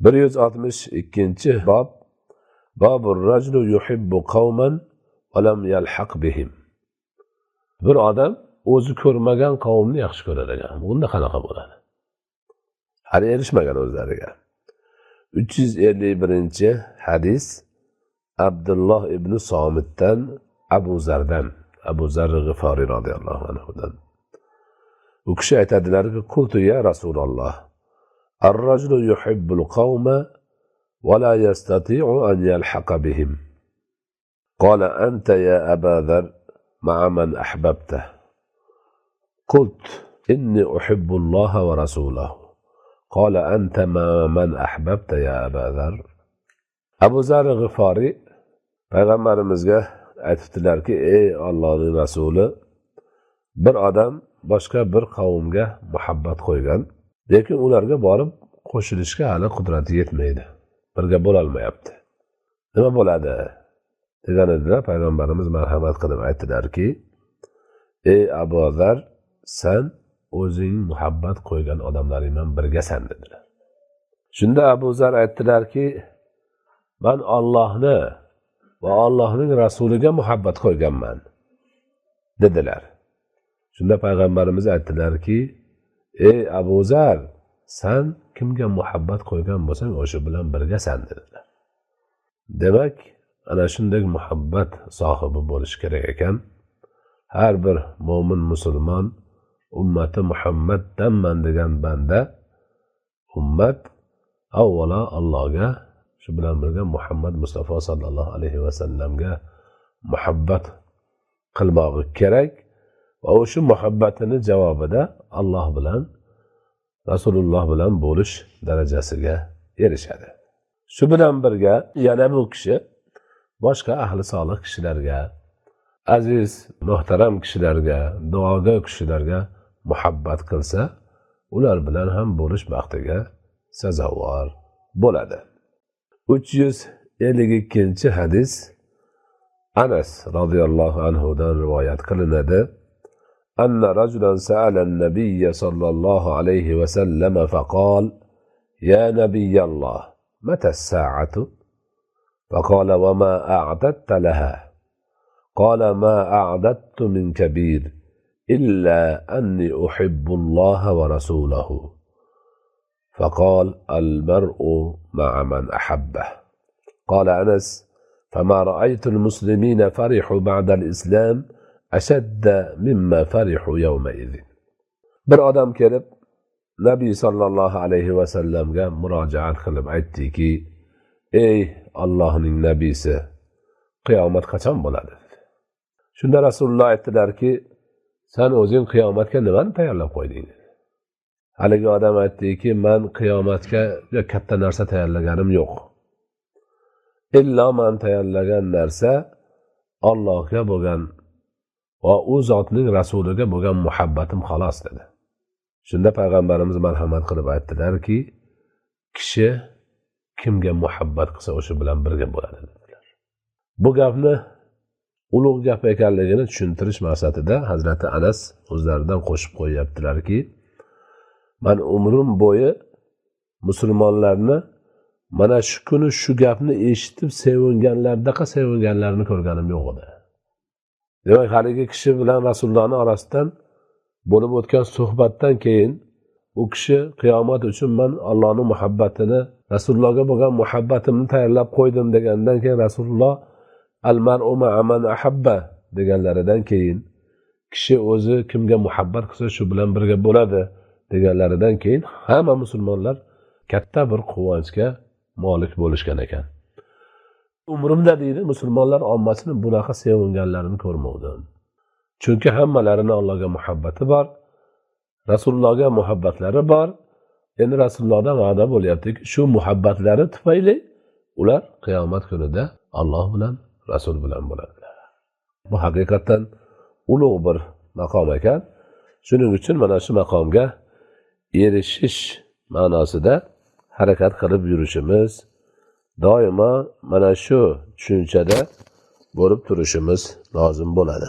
162 bob. Babur rajulu yuhibbu qawman va lam yalhaq bihim. Bir odam o'zi ko'rmagan qavmni yaxshi ko'rar ekan. Bunda qanaqa bo'ladi? Hali erishmagan o'zlariga. 351-hadis Abdulloh ibn Somitdan Abu Zardan, Abu Zarr G'ifori radhiyallohu anhudan. U kishi aytadilarki, qultu ya Rasululloh, ar-rajulu yuhibbul qawma va la yastati'u an yalhaqa bihim. Qala anta ya Aba Zarr ma'a man ahbabta. Qult inni uhibbu Alloha va rasulahu. Qala anta ma'a man ahbabta ya Aba Zarr. Abu Zarr G'ifori payg'ambarimizga aytibdilarki, ey Allohning rasuli, bir odam boshqa bir qavmga muhabbat qo'ygan, lekin ularga borib qo'shilishga hali qudrati yetmaydi. Birga bo'la olmayapti. Nima bo'ladi? Deganida payg'ambarimiz marhamat qilib aytdilarki, ey Abu Zarr, sen o'zing muhabbat qo'ygan odamlaringdan birgasan dedilar. Shunda Abu Zarr aytdilarki, men Allohni va Allohning rasuliga muhabbat qo'yganman dedilar. Shunda payg'ambarimiz aytdilarki, ey Abu Zarr, sen kimga muhabbat qo'ygan bo'lsang, o'sha bilan birgasan dedilar. Demak, ana shunday muhabbat sohibi bo'lish kerak ekan. Har bir mo'min musulmon ummati Muhammaddanman degan banda, ummat avvalo Allohga, shu bilan birga Muhammad Mustafa sallallohu alayhi va sallamga muhabbat qilmoqi kerak va o'sha muhabbatini javobida Alloh bilan, Rasululloh bilan bo'lish darajasiga erishadi. Shu bilan birga yana bu kishi boshqa ahli solih kishilarga, aziz, muhtaram kishilarga, duoga kishilarga muhabbat qilsa, ular bilan ham bo'lish baxtiga sazovor bo'ladi. 352-hadis Anas radhiyallohu anhudan rivoyat qilinadi. Anna rajulan sa'ala an-nabiy sallallohu alayhi va sallam faqal: "Ya nabiyalloh, mata as-sa'atu?" فقال وما أعددت لها قال ما أعددت من كبير إلا أني أحب الله ورسوله فقال المرء مع من أحبه. قال أنس فما رأيت المسلمين فرحوا بعد الإسلام أشد مما فرحوا يومئذ. bir odam kelib Nabiy sallallohu alayhi va sallamga murojaat qilib aytdiki, ey Allohning nabiysi, qiyomat qachon bo'ladi? Shunda Rasululloh aytdilarki, sen o'zing qiyomatga nimani tayyorlab qo'yding? Haligi odam aytdiki, men qiyomatga katta narsa tayyorlaganim yo'q. Illo men tayyorlagan narsa Allohga bo'lgan va u zotning rasuliga bo'lgan muhabbatim xolos dedi. Shunda payg'ambarimiz marhamat qilib aytdilarki, kishi kimga muhabbat qilsa o'sha bilan birga bo'ladi dedilar. Bu gapni ulug' gap ekanligini tushuntirish maqsadida Hazrati Anas o'zlaridan qo'shib qo'yaptilarki, men umrim bo'yi musulmonlarni mana shu kuni shu gapni eshitib sevinganlardaqa sevinganlarini ko'rganim yo'q edi. Demak, haligi kishi bilan Rasulullohning orasidan bo'lib o'tgan suhbatdan keyin u kishi qiyomat uchun men Allohning muhabbatini, Rasulullohga bo'lgan muhabbatimni tayyorlab qo'ydim degandan keyin Rasululloh al-mar'u ma'a man ahabba deganlaridan keyin kishi o'zi kimga muhabbat qilsa shu bilan birga bo'ladi deganlaridan keyin hamma musulmonlar katta bir quvonchga molik bo'lishgan ekan. Umrimda deydi, musulmonlar ommasini bunaqa sevinganlarini ko'rmadim. Chunki hammalarini Allohga muhabbati bor, Rasulullohga muhabbatlari bor. Endi Rasulullohdan va'da bo'lyaptiki, shu muhabbatlari tufayli ular qiyomat kunida Alloh bilan, Rasul bilan bo'ladilar. Bu haqiqatan ulug' bir maqom ekan. Shuning uchun mana shu maqomga erishish ma'nosida harakat qilib yurishimiz, doimo mana shu tushunchada bo'lib turishimiz lozim bo'ladi.